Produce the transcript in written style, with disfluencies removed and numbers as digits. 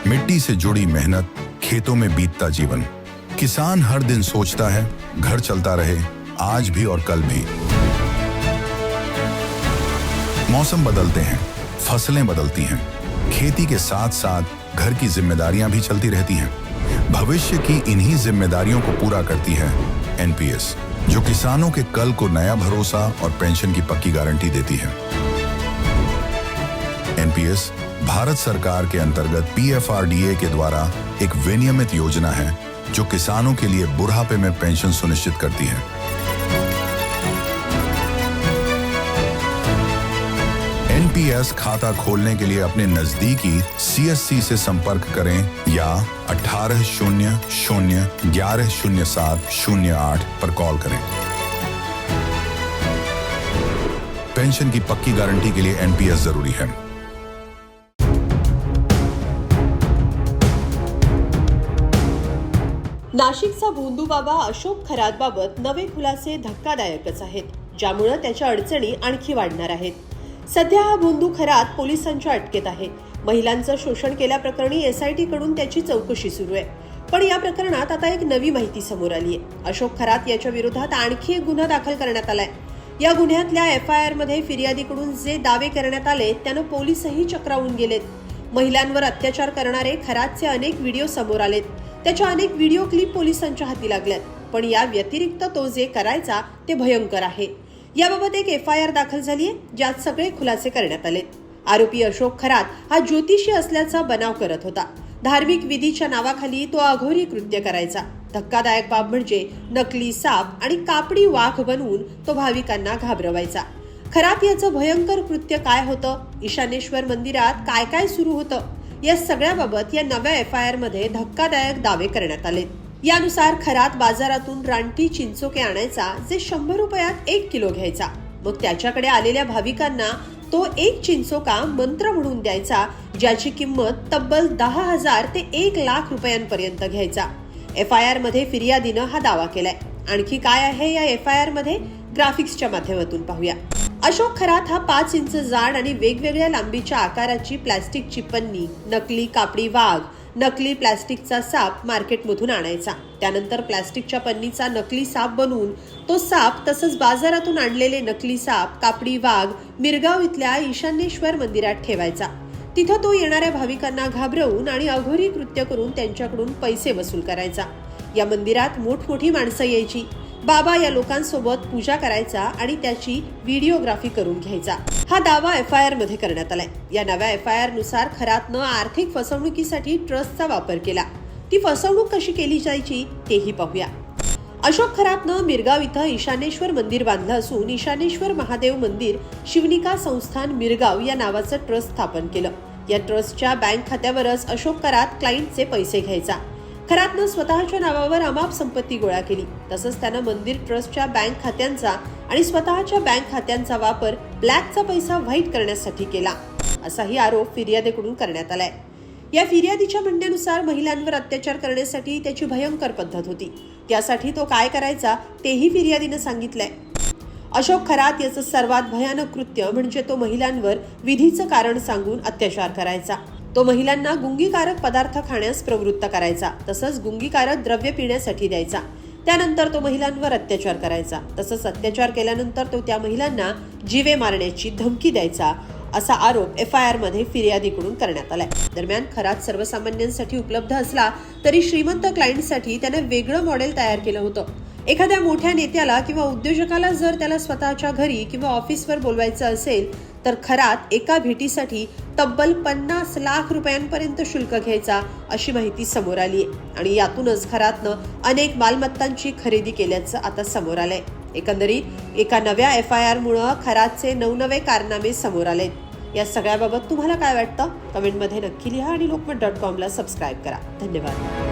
मिट्टी से जुड़ी मेहनत, खेतों में बीतता जीवन। किसान हर दिन सोचता है घर चलता रहे, आज भी और कल भी। मौसम बदलते हैं, फसलें बदलती हैं, खेती के साथ साथ घर की जिम्मेदारियां भी चलती रहती हैं। भविष्य की इन्हीं जिम्मेदारियों को पूरा करती है एनपीएस, जो किसानों के कल को नया भरोसा और पेंशन की पक्की गारंटी देती है। एनपीएस भारत सरकार के अंतर्गत पीएफआरडीए के द्वारा एक विनियमित योजना है जो किसानों के लिए बुढ़ापे में पेंशन सुनिश्चित करती है। एनपीएस खाता खोलने के लिए अपने नजदीकी सीएससी से संपर्क करें या 1800-1107-08 पर कॉल करें। पेंशन की पक्की गारंटी के लिए एनपीएस जरूरी है। नाशिकचा भोंदू बाबा अशोक खरातबाबत नवे खुलासे धक्कादायकच आहेत, ज्यामुळे त्याच्या अडचणी आणखी वाढणार आहेत. सध्या हा भोंदू खरात पोलिसांच्या अटकेत आहे. महिलांचं शोषण केल्याप्रकरणी एसआयटी कडून त्याची चौकशी सुरू आहे. पण या प्रकरणात आता एक नवी माहिती समोर आली आहे. अशोक खरात याच्या विरोधात आणखी एक गुन्हा दाखल करण्यात आलाय. या गुन्ह्यातल्या एफआयआर मध्ये फिर्यादीकडून जे दावे करण्यात आले त्यानं पोलीसही चक्रावून गेलेत. महिलांवर अत्याचार करणारे खरातचे अनेक व्हिडिओ समोर आलेत. त्याच्या अनेक व्हिडिओ क्लिप पोलिसांच्या हाती लागल्यात. पण या व्यतिरिक्त तो जे करायचा ते भयंकर आहे. याबाबत एक एफआयआर दाखल झाली आहे, ज्यात सगळे खुलासे करण्यात आले. आरोपी अशोक खरात हा ज्योतिषी असल्याचा बनाव करत होता. धार्मिक विधीच्या नावाखाली तो अघोरी कृत्य करायचा. धक्कादायक बाब म्हणजे नकली साप आणि कापडी वाघ बनवून तो भाविकांना घाबरवायचा. खरात याचं भयंकर कृत्य काय होतं, ईशानेश्वर मंदिरात काय काय सुरू होतं, या सगळ्याबाबत या नव्या एफआयआर मध्ये धक्कादायक दावे करण्यात आले. यानुसार खरात बाजारातून रानटी चिंचोके आणायचा, जे 100 रुपयात 1 किलो घ्यायचा. मग त्याच्याकडे आलेल्या भाविकांना तो एक चिंचोका मंत्र म्हणून द्यायचा, ज्याची किंमत तब्बल 10,000 ते 1,00,000 रुपयांपर्यंत घ्यायचा. एफआयआर मध्ये फिर्यादीनं हा दावा केलाय. आणखी काय आहे या एफआयआर मध्ये, ग्राफिक्सच्या माध्यमातून पाहूया. अशोक खरात हा 5 इंच जाड आणि वेगवेगळ्या लांबीच्या आकाराची प्लास्टिकची पन्नी, नकली कापडी वाघ, नकली प्लास्टिकचा साप मार्केटमधून आणायचा. त्यानंतर प्लास्टिकच्या पन्नीचा नकली साप बनवून तो साप तसंच बाजारातून आणलेले नकली साप, कापडी वाघ मिरगाव इथल्या ईशानेश्वर मंदिरात ठेवायचा. तिथं तो येणाऱ्या भाविकांना घाबरवून आणि अघोरी कृत्य करून त्यांच्याकडून पैसे वसूल करायचा. या मंदिरात मोठमोठी माणसं यायची. बाबा या लोकांसोबत पूजा करायचा आणि त्याची व्हिडिओग्राफी करून घ्यायचा. हा दावा एफआयआर मध्ये करण्यात आलाय. या नव्या एफआयआर नुसार खरातनं आर्थिक फसवणुकीसाठी ट्रस्टचा वापर केला. ती फसवणूक कशी केली जायची तेही पाहूया. अशोक खरातनं मिरगाव इथं ईशानेश्वर मंदिर बांधलं असून ईशानेश्वर महादेव मंदिर शिवनिका संस्थान मिरगाव या नावाचं ट्रस्ट स्थापन केलं. या ट्रस्टच्या बँक खात्यावरच अशोक खरात क्लायंटचे पैसे घ्यायचा. खरातनं स्वतःच्या नावावर अमाप संपत्ती गोळा केली. तसंच त्यानं मंदिर ट्रस्टच्या बँक खात्यांचा आणि स्वतःच्या बँक खात्यांचा वापर ब्लॅकचा पैसा व्हाईट करण्यासाठी केला, असाही आरोप फिर्यादीकडून करण्यात आलाय. या फिर्यादीच्या म्हणण्यानुसार महिलांवर अत्याचार करण्यासाठी त्याची भयंकर पद्धत होती. त्यासाठी तो काय करायचा तेही फिर्यादीनं सांगितलंय. अशोक खरात याचं सर्वात भयानक कृत्य म्हणजे तो महिलांवर विधीचं कारण सांगून अत्याचार करायचा. तो महिलांना गुंगीकारक पदार्थ खाण्यास प्रवृत्त करायचा, तसंच गुंगीकारक द्रव्य पिण्यासाठी द्यायचा. त्यानंतर तो महिलांवर अत्याचार करायचा. तसंच अत्याचार केल्यानंतर तो त्या महिलांना जीवे मारण्याची धमकी द्यायचा, असा आरोप एफआयआर मध्ये फिर्यादीकडून करण्यात आलाय. दरम्यान खरात सर्वसामान्यांसाठी उपलब्ध असला तरी श्रीमंत क्लायंटसाठी त्याने वेगळं मॉडेल तयार केलं होतं. एखाद्या मोठ्या नेत्याला किंवा उद्योजकाला जर त्याला स्वतःच्या घरी किंवा ऑफिसवर बोलवायचं असेल तर खरात एका भेटीसाठी तब्बल 50 लाख रुपयांपर्यंत शुल्क घ्यायचा, अशी माहिती समोर आली आहे. आणि यातूनच खरातनं अनेक मालमत्तांची खरेदी केल्याचं आता समोर आलंय. एकंदरीत एका नव्या एफआयआर मुळे खरातचे नवनवे कारनामे समोर आलेत. या सगळ्याबाबत तुम्हाला काय वाटतं, कमेंटमध्ये नक्की लिहा आणि lokmat.com ला सबस्क्राईब करा. धन्यवाद.